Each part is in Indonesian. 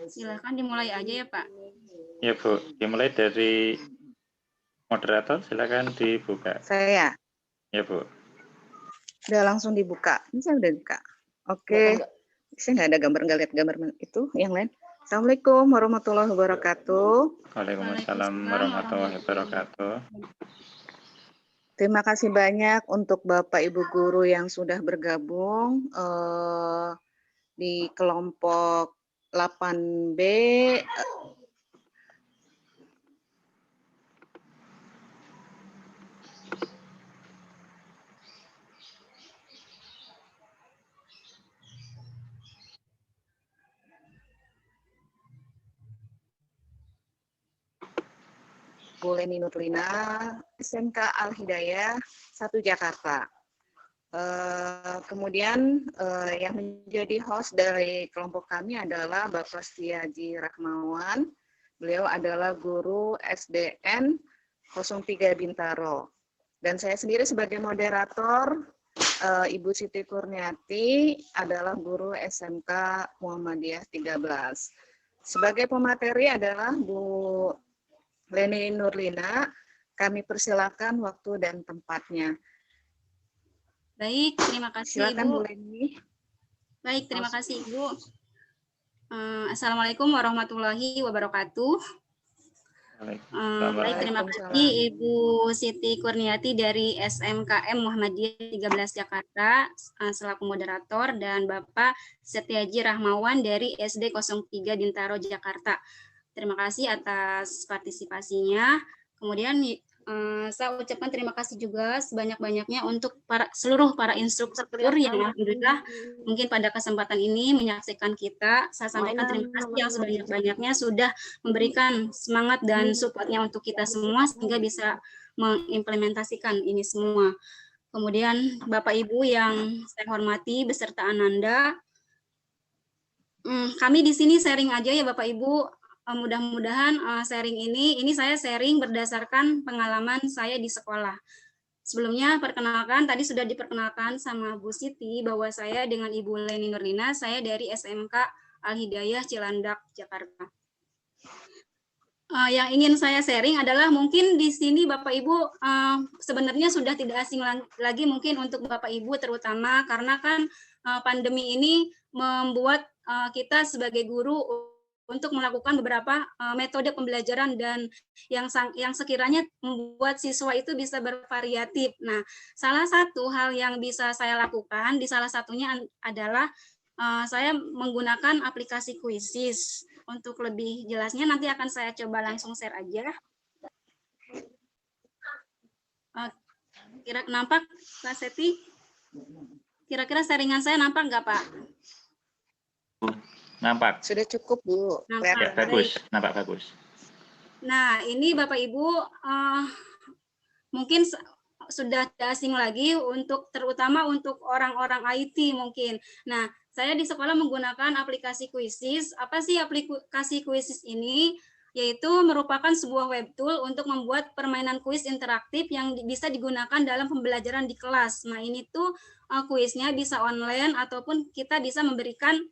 Silahkan dimulai aja ya Pak. Ya Bu, dimulai dari moderator, silakan dibuka. Saya Ya Bu. udah langsung dibuka. Ini saya udah buka. Oke. Saya nggak ada gambar, nggak lihat gambar itu yang lain. Assalamualaikum warahmatullahi wabarakatuh. Waalaikumsalam warahmatullahi wabarakatuh. Terima kasih banyak untuk Bapak Ibu guru yang sudah bergabung di kelompok 8B. Bu Leni Nurlina, SMK Al-Hidayah, 1 Jakarta. Kemudian yang menjadi host dari kelompok kami adalah Bapak Setiaji Rahmawan. Beliau adalah guru SDN 03 Bintaro. Dan saya sendiri sebagai moderator, Ibu Siti Kurniati adalah guru SMK Muhammadiyah 13. Sebagai pemateri adalah Bu Leni Nurlina. Kami persilakan waktu dan tempatnya. Baik, terima kasih Silakan Ibu. Bu Leni. Baik, terima kasih Ibu. Assalamualaikum warahmatullahi wabarakatuh. Baik, terima kasih Ibu Siti Kurniati dari SMKM Muhammadiyah 13 Jakarta selaku moderator dan Bapak Setiaji Rahmawan dari SD 03 Bintaro Jakarta. Terima kasih atas partisipasinya. Kemudian saya ucapkan terima kasih juga sebanyak-banyaknya untuk seluruh para instruktur yang alhamdulillah mungkin pada kesempatan ini menyaksikan kita. Saya sampaikan terima kasih yang sebanyak-banyaknya sudah memberikan semangat dan supportnya untuk kita semua sehingga bisa mengimplementasikan ini semua. Kemudian Bapak Ibu yang saya hormati beserta Ananda, kami di sini sharing aja ya Bapak Ibu. Mudah-mudahan sharing ini saya sharing berdasarkan pengalaman saya di sekolah. Sebelumnya perkenalkan, tadi sudah diperkenalkan sama Bu Siti bahwa saya dengan Ibu Leni Nurlina, saya dari SMK Al-Hidayah Cilandak, Jakarta. Yang ingin saya sharing adalah mungkin di sini Bapak Ibu sebenarnya sudah tidak asing lagi mungkin untuk Bapak Ibu terutama karena kan pandemi ini membuat kita sebagai guru untuk melakukan beberapa metode pembelajaran dan yang sekiranya membuat siswa itu bisa bervariatif. Nah, salah satu hal yang bisa saya lakukan di salah satunya adalah saya menggunakan aplikasi Quizzes. Untuk lebih jelasnya nanti akan saya coba langsung share aja. Kira nampak Pak Seti? Kira-kira sharingan saya nampak nggak Pak? Nampak. Sudah cukup Bu. Nampak. Ya, bagus. Nampak bagus. Nah, ini Bapak Ibu mungkin sudah tidak asing lagi terutama untuk orang-orang IT mungkin. Nah, saya di sekolah menggunakan aplikasi Quizzes. Apa sih aplikasi Quizzes ini? Yaitu merupakan sebuah web tool untuk membuat permainan kuis interaktif yang bisa digunakan dalam pembelajaran di kelas. Nah, ini tuh kuisnya bisa online ataupun kita bisa memberikan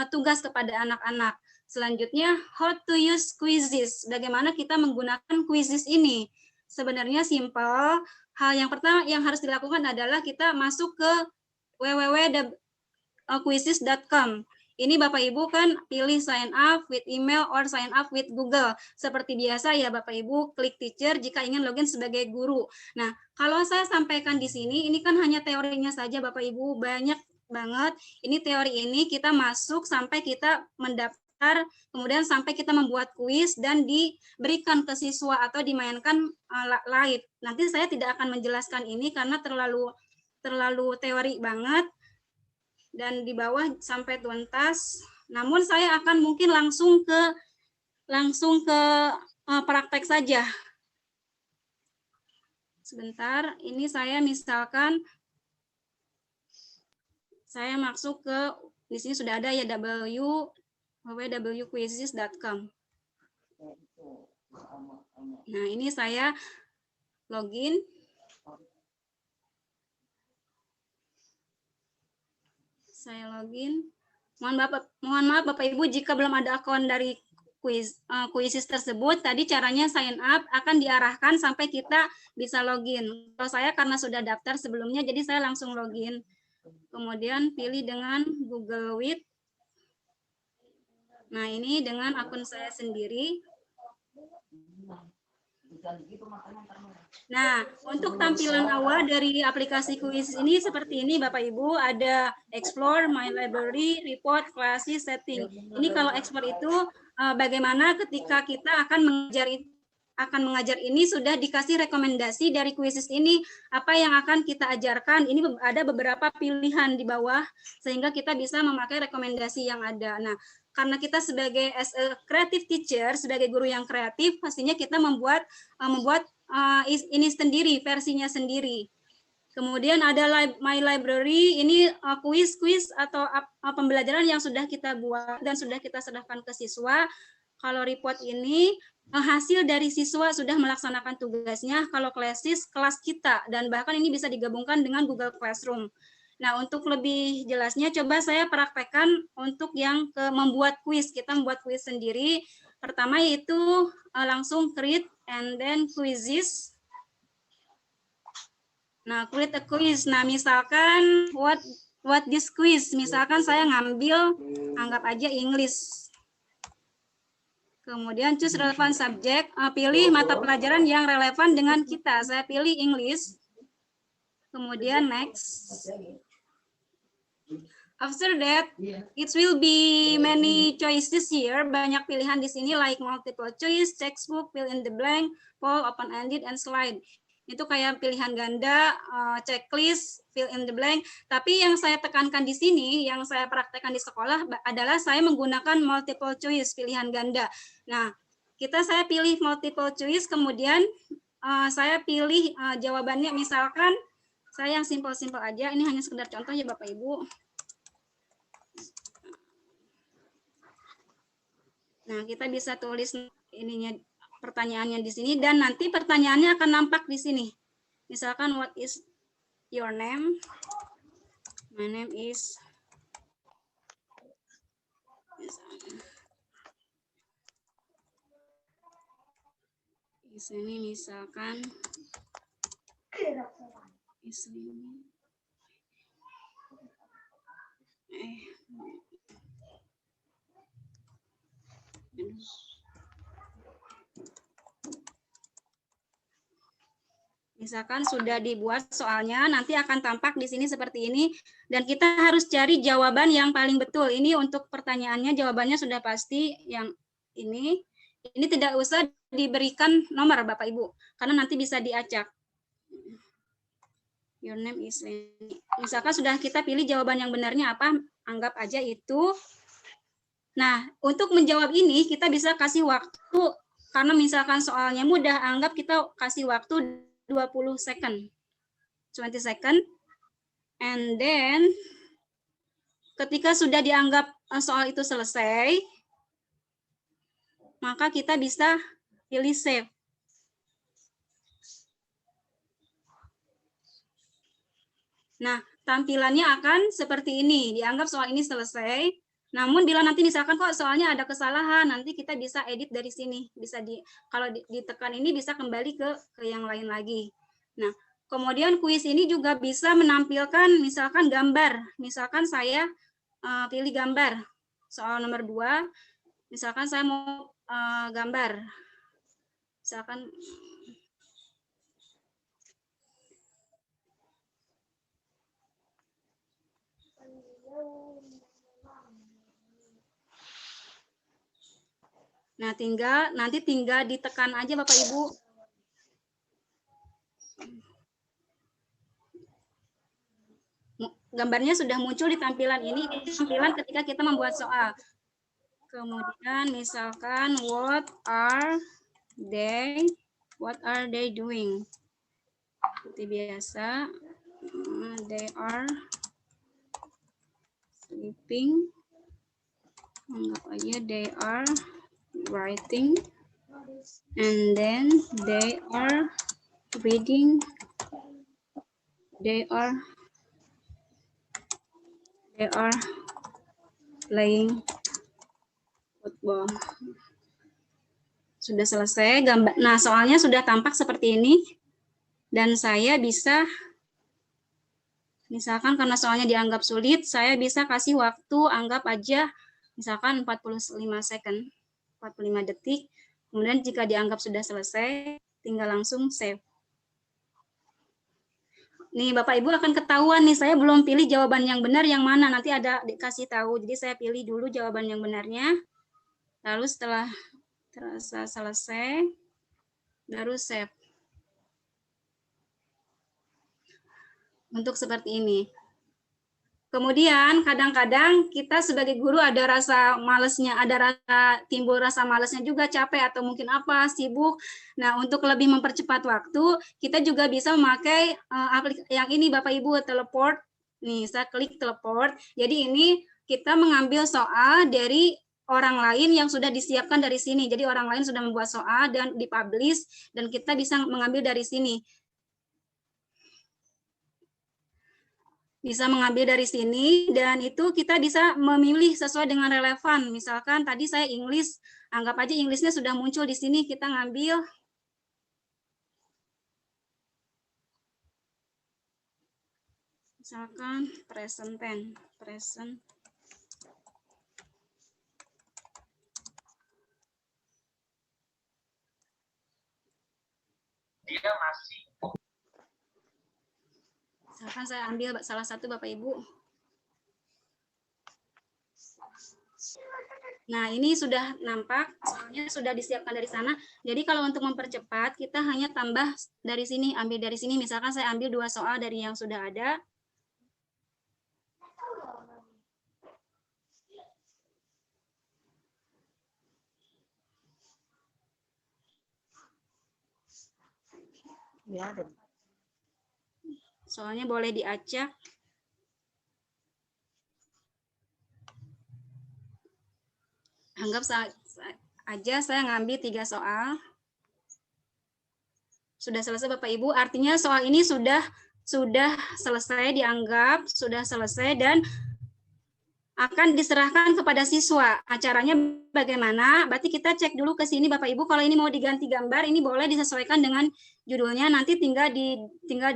tugas kepada anak-anak. Selanjutnya, how to use Quizzes. Bagaimana kita menggunakan Quizzes ini? Sebenarnya simpel. Hal yang pertama yang harus dilakukan adalah kita masuk ke www.quizzes.com. Ini Bapak Ibu kan pilih sign up with email or sign up with Google. Seperti biasa ya Bapak Ibu, klik teacher jika ingin login sebagai guru. Nah, kalau saya sampaikan di sini, ini kan hanya teorinya saja Bapak Ibu, banyak banget. Ini teori ini kita masuk sampai kita mendaftar, kemudian sampai kita membuat kuis dan diberikan ke siswa atau dimainkan live. Nanti saya tidak akan menjelaskan ini karena terlalu teori banget. Dan di bawah sampai tuntas. Namun saya akan mungkin langsung ke praktek saja. Sebentar, ini saya misalkan saya masuk ke di sini sudah ada ya www.quizzes.com. Nah, ini saya login. Saya login. Mohon maaf Bapak Ibu jika belum ada akun dari Quizzes tersebut. Tadi caranya sign up akan diarahkan sampai kita bisa login. Kalau saya karena sudah daftar sebelumnya, jadi saya langsung login. Kemudian pilih dengan Google Meet. Nah, ini dengan akun saya sendiri. Nah, untuk tampilan awal dari aplikasi Quizzes ini seperti ini Bapak Ibu, ada Explore, My Library, Report, Classes, Setting. Ini kalau Explore itu bagaimana ketika kita akan mengajar ini sudah dikasih rekomendasi dari Quizzes ini, apa yang akan kita ajarkan. Ini ada beberapa pilihan di bawah, sehingga kita bisa memakai rekomendasi yang ada. Nah, karena kita sebagai as a creative teacher, sebagai guru yang kreatif, pastinya kita membuat ini sendiri, versinya sendiri. Kemudian ada My Library, ini kuis-kuis atau pembelajaran yang sudah kita buat dan sudah kita serahkan ke siswa. Kalau report ini hasil dari siswa sudah melaksanakan tugasnya. Kalau Classes, kelas kita, dan bahkan ini bisa digabungkan dengan Google Classroom. Nah, untuk lebih jelasnya, coba saya praktekkan untuk yang membuat kuis. Kita membuat kuis sendiri. Pertama yaitu langsung create and then quizzes. Nah, create a quiz. Nah, misalkan what this quiz? Misalkan saya ngambil, anggap aja English. Kemudian choose relevant subject, pilih mata pelajaran yang relevan dengan kita. Saya pilih English. Kemudian next. After that, it will be many choices here. Banyak pilihan di sini like multiple choice, textbook, fill in the blank, poll, open-ended, and slide. Itu kayak pilihan ganda, checklist, fill in the blank. Tapi yang saya tekankan di sini, yang saya praktekkan di sekolah adalah saya menggunakan multiple choice, pilihan ganda. Nah, saya pilih multiple choice, kemudian saya pilih jawabannya. Misalkan saya yang simple-simple aja, ini hanya sekedar contoh ya Bapak Ibu. Nah, kita bisa tulis ininya pertanyaannya di sini dan nanti pertanyaannya akan nampak di sini. Misalkan what is your name? My name is di sini misalkan misalkan sudah dibuat soalnya, nanti akan tampak di sini seperti ini, dan kita harus cari jawaban yang paling betul. Ini untuk pertanyaannya, jawabannya sudah pasti yang ini. Ini tidak usah diberikan nomor Bapak Ibu, karena nanti bisa diacak. Your name is Leni. Misalkan sudah kita pilih jawaban yang benarnya apa, anggap aja itu. Nah, untuk menjawab ini kita bisa kasih waktu, karena misalkan soalnya mudah, anggap kita kasih waktu 20 second, 20 second, and then ketika sudah dianggap soal itu selesai, maka kita bisa pilih save. Nah, tampilannya akan seperti ini, dianggap soal ini selesai. Namun bila nanti misalkan kok soalnya ada kesalahan, nanti kita bisa edit dari sini. Bisa kalau ditekan ini bisa kembali ke yang lain lagi. Nah, kemudian kuis ini juga bisa menampilkan misalkan gambar. Misalkan saya pilih gambar. Soal nomor 2, misalkan saya mau gambar. Misalkan nah, nanti tinggal ditekan aja Bapak Ibu. Gambarnya sudah muncul di tampilan ini, tampilan ketika kita membuat soal. Kemudian misalkan what are they doing? Seperti biasa, they are sleeping. Anggap aja they are writing, and then they are reading, they are playing football. Sudah selesai gambar. Nah, soalnya sudah tampak seperti ini. Dan saya bisa, misalkan karena soalnya dianggap sulit, saya bisa kasih waktu, anggap aja misalkan 45 second, 45 detik. Kemudian jika dianggap sudah selesai, tinggal langsung save. Nih, Bapak Ibu akan ketahuan nih, saya belum pilih jawaban yang benar yang mana. Nanti ada dikasih tahu. Jadi saya pilih dulu jawaban yang benarnya. Lalu setelah terasa selesai, baru save. Untuk seperti ini. Kemudian kadang-kadang kita sebagai guru ada rasa malesnya, timbul rasa malesnya juga, capek atau mungkin apa, sibuk. Nah, untuk lebih mempercepat waktu, kita juga bisa memakai aplikasi yang ini Bapak Ibu, teleport. Nih, saya klik teleport. Jadi ini kita mengambil soal dari orang lain yang sudah disiapkan dari sini. Jadi orang lain sudah membuat soal dan dipublish dan kita bisa mengambil dari sini. Bisa mengambil dari sini dan itu kita bisa memilih sesuai dengan relevan. Misalkan tadi saya English, anggap aja Englishnya sudah muncul di sini, kita ngambil. Misalkan present tense, present. Dia masih. Misalkan saya ambil salah satu Bapak Ibu. Nah, ini sudah nampak, soalnya sudah disiapkan dari sana. Jadi kalau untuk mempercepat, kita hanya tambah dari sini, ambil dari sini. Misalkan saya ambil 2 soal dari yang sudah ada. Ya, ada. Soalnya boleh diacak. Anggap aja saya ngambil 3 soal. Sudah selesai Bapak Ibu, artinya soal ini sudah selesai dianggap, sudah selesai dan akan diserahkan kepada siswa. Acaranya bagaimana? Berarti kita cek dulu ke sini Bapak Ibu, kalau ini mau diganti gambar, ini boleh disesuaikan dengan judulnya, nanti tinggal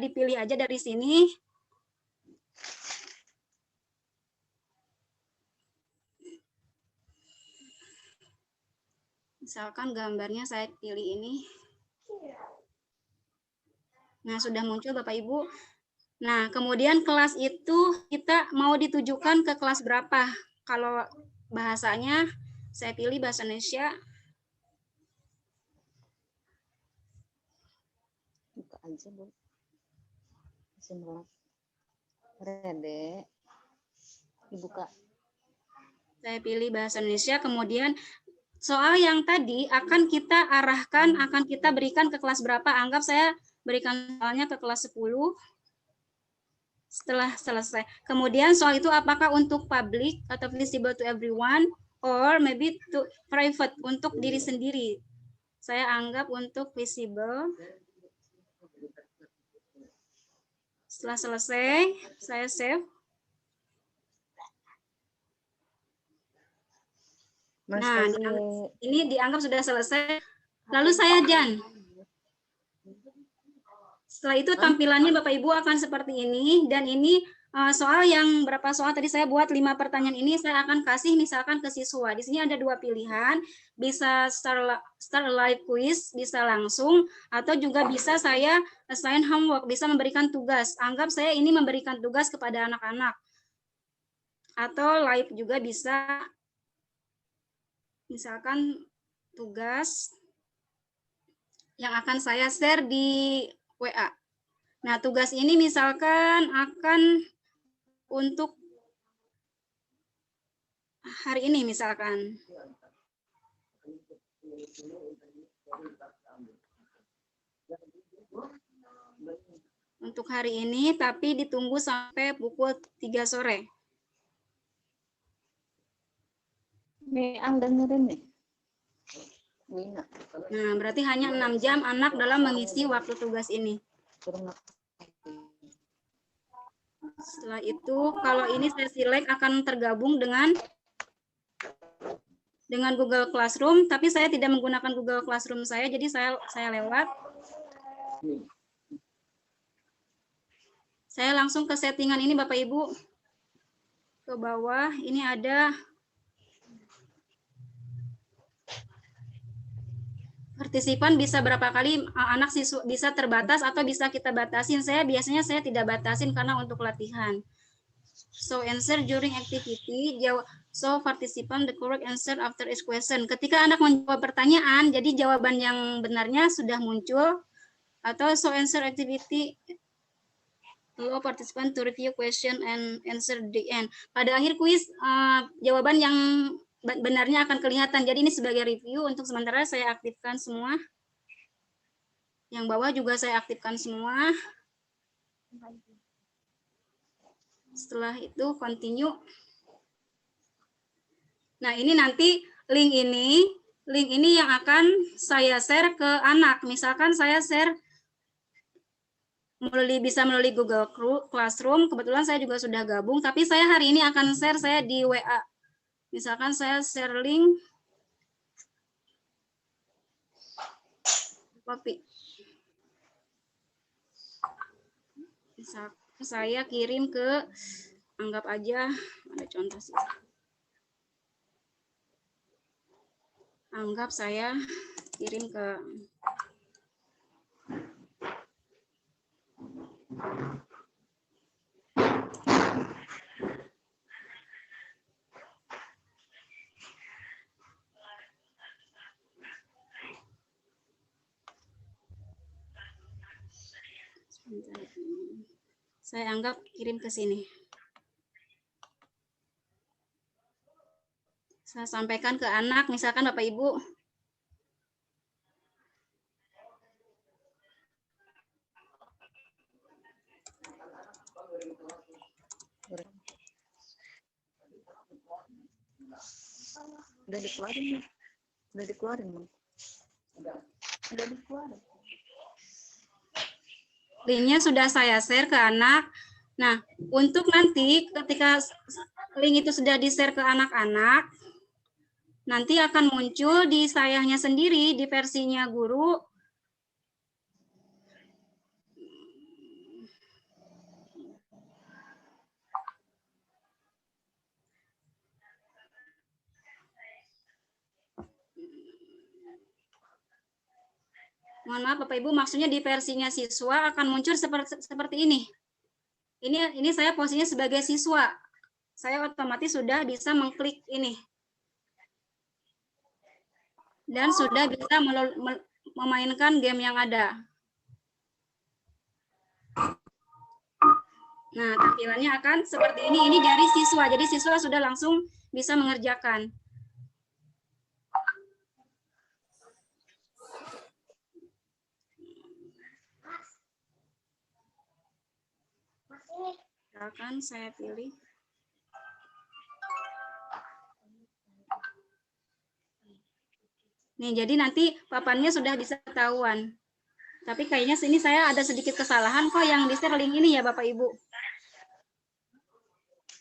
dipilih aja dari sini. Misalkan gambarnya saya pilih ini. Nah, sudah muncul Bapak Ibu. Nah, kemudian kelas itu kita mau ditujukan ke kelas berapa? Kalau bahasanya, saya pilih bahasa Indonesia. Buka aja, Bu. Rede. Dibuka. Saya pilih bahasa Indonesia, kemudian soal yang tadi akan kita arahkan, akan kita berikan ke kelas berapa. Anggap saya berikan soalnya ke kelas 10. Setelah selesai. Kemudian soal itu apakah untuk public atau visible to everyone or maybe to private, untuk diri sendiri. Saya anggap untuk visible. Setelah selesai, saya save. Nah, ini dianggap sudah selesai. Lalu saya done. Setelah itu tampilannya Bapak Ibu akan seperti ini, dan ini soal yang berapa soal tadi saya buat 5 pertanyaan ini saya akan kasih misalkan ke siswa. Di sini ada 2 pilihan, bisa start live quiz, bisa langsung, atau juga bisa saya assign homework, bisa memberikan tugas. Anggap saya ini memberikan tugas kepada anak-anak. Atau live juga bisa, misalkan tugas yang akan saya share di WA. Nah, tugas ini misalkan akan untuk hari ini misalkan. Untuk hari ini, tapi ditunggu sampai pukul 3 sore. Nih, dengerin nih. Nah, berarti hanya 6 jam anak dalam mengisi waktu tugas ini. Setelah itu, kalau ini saya select akan tergabung dengan dengan Google Classroom, tapi saya tidak menggunakan Google Classroom saya, jadi saya lewat. Saya langsung ke settingan ini Bapak Ibu. Ke bawah ini ada partisipan bisa berapa kali anak siswa bisa terbatas atau bisa kita batasin. Biasanya saya tidak batasin karena untuk latihan. So answer during activity, so participant the correct answer after each question. Ketika anak menjawab pertanyaan, jadi jawaban yang benarnya sudah muncul, atau so answer activity, allow participant to review question and answer the end. Pada akhir kuis, jawaban yang benarnya akan kelihatan. Jadi ini sebagai review, untuk sementara saya aktifkan semua. Yang bawah juga saya aktifkan semua. Setelah itu continue. Nah, ini nanti link ini yang akan saya share ke anak. Misalkan saya share bisa melalui Google Classroom. Kebetulan saya juga sudah gabung, tapi saya hari ini akan share saya di WA. Misalkan saya share link copy. Misalkan saya kirim ke, anggap aja ada contoh sih. Anggap saya kirim ke saya anggap kirim ke sini. Saya sampaikan ke anak, misalkan Bapak Ibu. Udah dikeluarin, udah dikeluarin, udah dikeluarin. Linknya sudah saya share ke anak. Nah, untuk nanti ketika link itu sudah di-share ke anak-anak, nanti akan muncul di sayanya sendiri, di versinya guru. Mohon maaf Bapak Ibu, maksudnya di versinya siswa akan muncul seperti ini. Ini saya posisinya sebagai siswa. Saya otomatis sudah bisa mengklik ini. Dan sudah bisa memainkan game yang ada. Nah, tampilannya akan seperti ini. Ini dari siswa. Jadi siswa sudah langsung bisa mengerjakan. Akan saya pilih. Nih, jadi nanti papannya sudah bisa ketahuan. Tapi kayaknya sini saya ada sedikit kesalahan kok yang di-share link ini ya Bapak Ibu.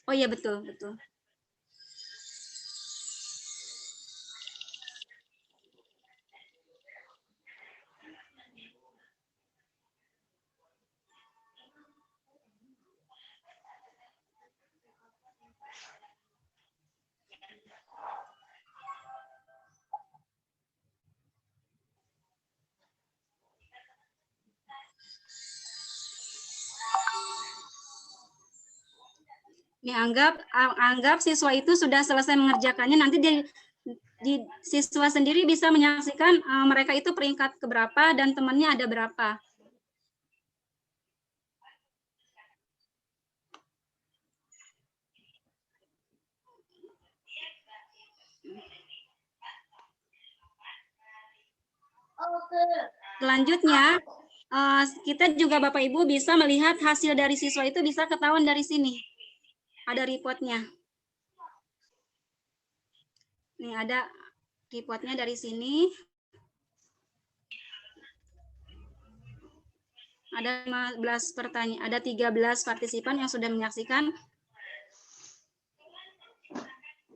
Oh iya betul, betul. Nih, anggap siswa itu sudah selesai mengerjakannya, nanti di siswa sendiri bisa menyaksikan mereka itu peringkat keberapa dan temannya ada berapa. Selanjutnya, kita juga Bapak Ibu bisa melihat hasil dari siswa itu bisa ketahuan dari sini. Ada reportnya. Nih ada reportnya dari sini. Ada 15 pertanyaan, ada 13 partisipan yang sudah menyaksikan.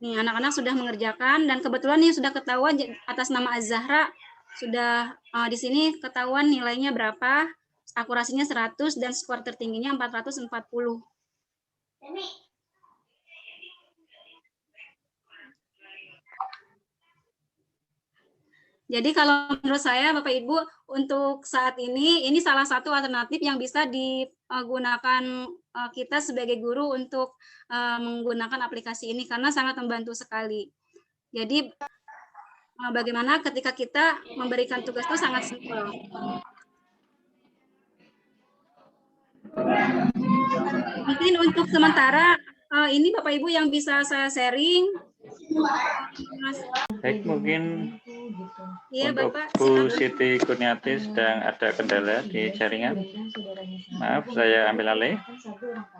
Nih, anak-anak sudah mengerjakan dan kebetulan nih sudah ketahuan atas nama Az-Zahra sudah di sini ketahuan nilainya berapa, akurasinya 100 dan skor tertingginya 440. Jadi kalau menurut saya Bapak Ibu untuk saat ini salah satu alternatif yang bisa digunakan kita sebagai guru untuk menggunakan aplikasi ini karena sangat membantu sekali. Jadi bagaimana ketika kita memberikan tugas itu sangat simpel. Mungkin untuk sementara ini Bapak Ibu yang bisa saya sharing. Baik, mungkin ya, untuk Bapak, Bu Siti Kurniati sedang ada kendala di jaringan. Maaf, saya ambil alih.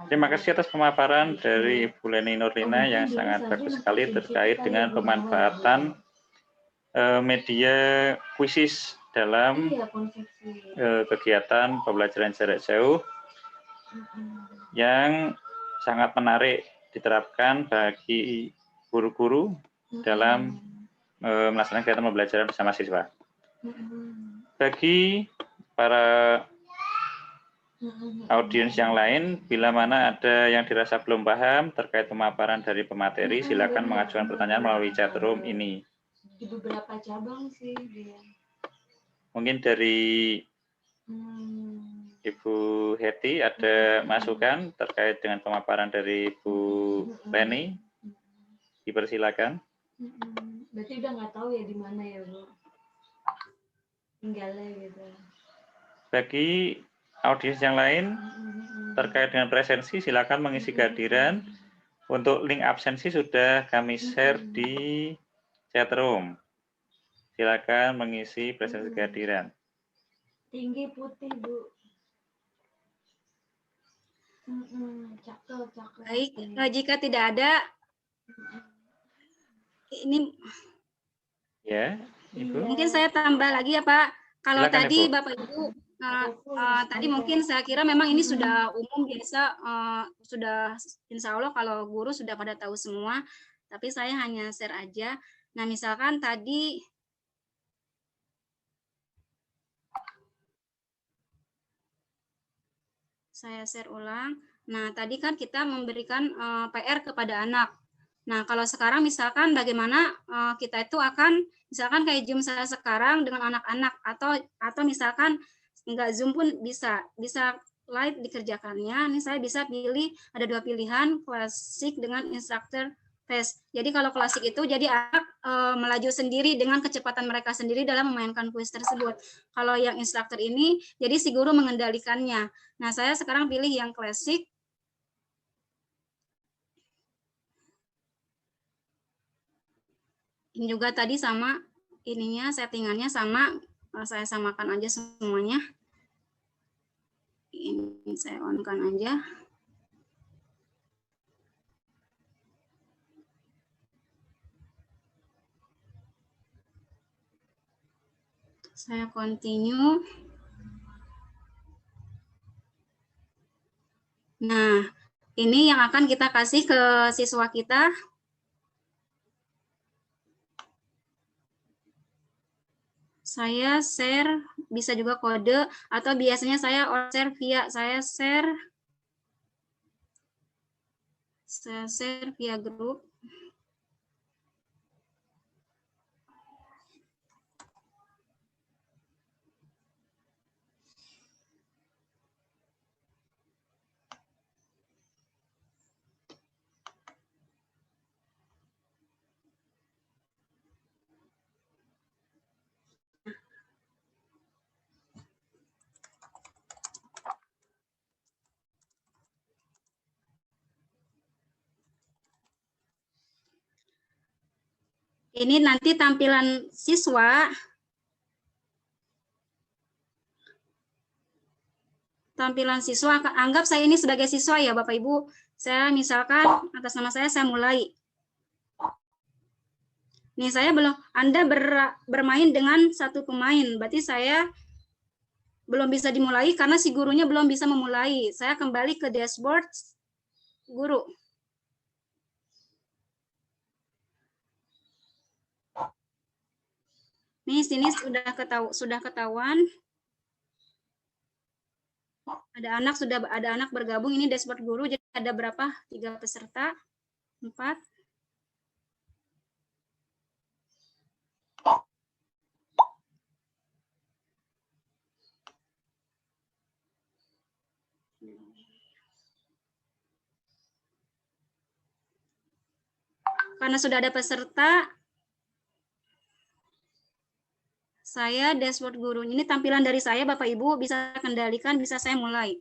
Terima kasih atas pemaparan dari Ibu Leni Nurlina yang sangat bagus sekali terkait dengan pemanfaatan media kuisis dalam kegiatan pembelajaran jarak jauh yang sangat menarik diterapkan bagi guru-guru dalam melaksanakan kegiatan pembelajaran bersama siswa. Bagi para audiens yang lain, bila mana ada yang dirasa belum paham terkait pemaparan dari pemateri, silakan mengajukan pertanyaan melalui chat room ini. Di beberapa cabang sih dia. Mungkin dari Ibu Heti ada masukan terkait dengan pemaparan dari Ibu Leni? Dipersilakan. Berarti udah nggak tahu ya di mana ya Bu? Tinggalnya gitu. Bagi audiens yang lain terkait dengan presensi, silakan mengisi kehadiran. Untuk link absensi sudah kami share di chat room. Silakan mengisi presensi kehadiran. Tinggi putih Bu. Cakep. Baik, jika tidak ada, ini Ya, Ibu. mungkin saya tambah lagi ya Pak. Kalau Silakan, tadi Ibu. Bapak Ibu, tadi mungkin saya kira memang ini sudah umum biasa, sudah insya Allah kalau guru sudah pada tahu semua, tapi saya hanya share aja. Nah misalkan tadi, saya share ulang. Nah, tadi kan kita memberikan PR kepada anak. Nah, kalau sekarang misalkan bagaimana kita itu akan misalkan kayak Zoom saya sekarang dengan anak-anak atau misalkan enggak Zoom pun bisa live dikerjakannya. Ini saya bisa pilih ada 2 pilihan, klasik dengan instructor fast. Jadi kalau klasik itu jadi anak melaju sendiri dengan kecepatan mereka sendiri dalam memainkan kuis tersebut. Kalau yang instructor ini jadi si guru mengendalikannya. Nah, saya sekarang pilih yang klasik. Ini juga tadi sama ininya, settingannya sama, saya samakan aja semuanya. Ini saya on-kan aja. Saya continue. Nah, ini yang akan kita kasih ke siswa kita. Saya share, bisa juga kode, atau biasanya saya share via via grup. Ini nanti tampilan siswa. Tampilan siswa, anggap saya ini sebagai siswa ya Bapak Ibu. Saya misalkan atas nama saya mulai. Nih saya belum, Anda bermain dengan satu pemain, berarti saya belum bisa dimulai karena si gurunya belum bisa memulai. Saya kembali ke dashboard guru. Nih sini sudah ketahuan. Ada anak bergabung, ini dashboard guru. Jadi ada berapa? 3 peserta, 4. Karena sudah ada peserta, saya dashboard guru. Ini tampilan dari saya, Bapak Ibu bisa kendalikan, bisa saya mulai.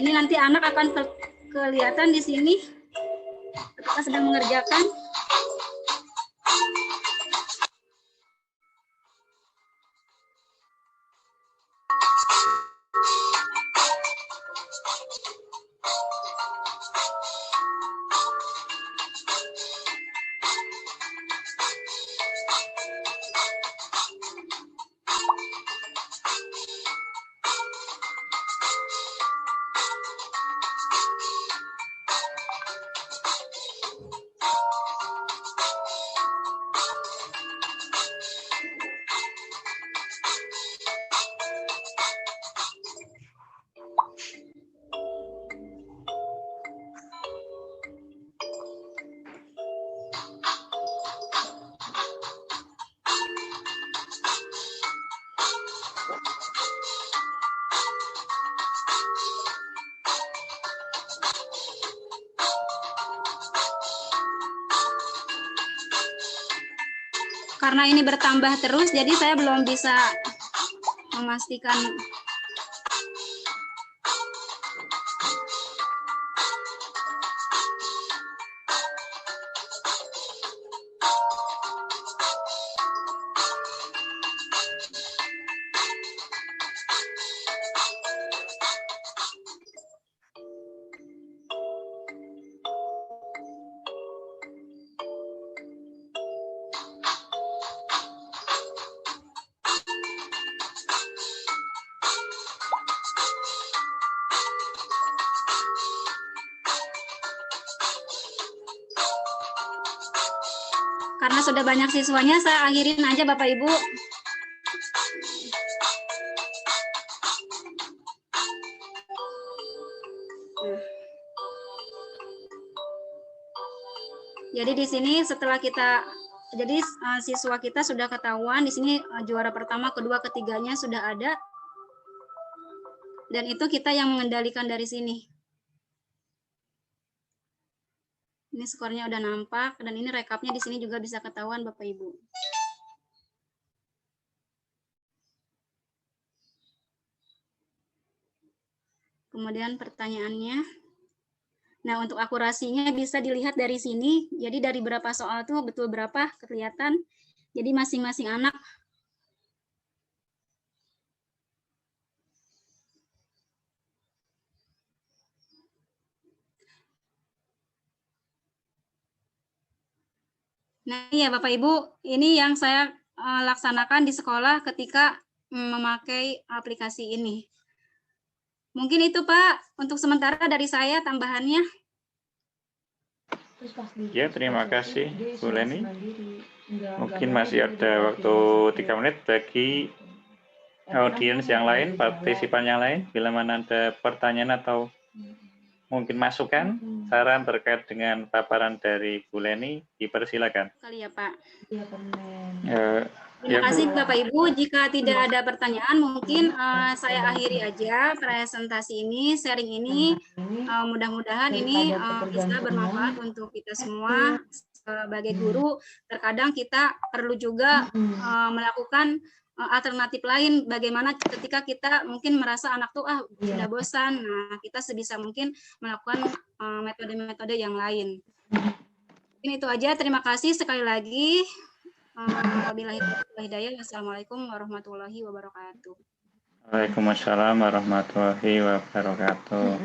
Ini nanti anak akan kelihatan di sini ketika sedang mengerjakan. Karena ini bertambah terus, jadi saya belum bisa memastikan. Karena sudah banyak siswanya, saya akhirin aja Bapak Ibu. Jadi di sini setelah siswa kita sudah ketahuan, di sini juara pertama, kedua, ketiganya sudah ada. Dan itu kita yang mengendalikan dari sini. Ini skornya udah nampak, dan ini rekapnya di sini juga bisa ketahuan Bapak Ibu. Kemudian pertanyaannya. Nah, untuk akurasinya bisa dilihat dari sini. Jadi dari berapa soal tuh betul berapa kelihatan. Jadi masing-masing anak. Nah, ya Bapak Ibu, ini yang saya laksanakan di sekolah ketika memakai aplikasi ini. Mungkin itu Pak, untuk sementara dari saya tambahannya. Ya, terima kasih Bu Leni. Mungkin masih ada waktu 3 menit bagi audiens yang lain, partisipan yang lain. Bila mana ada pertanyaan atau mungkin masukan, saran terkait dengan paparan dari Bu Leni, dipersilakan. Kali ya Pak. Ya, Terima kasih Bu. Bapak Ibu. Jika tidak ada pertanyaan, mungkin saya akhiri aja presentasi ini, sharing ini. Mudah-mudahan ini bisa bermanfaat untuk kita semua sebagai guru. Terkadang kita perlu juga melakukan alternatif lain. Bagaimana ketika kita mungkin merasa anak tuh sudah bosan. Nah, kita sebisa mungkin melakukan metode-metode yang lain. Mungkin itu aja. Terima kasih sekali lagi. Wabillahi taufiq wal hidayah. Wassalamualaikum warahmatullahi wabarakatuh. Waalaikumsalam warahmatullahi wabarakatuh.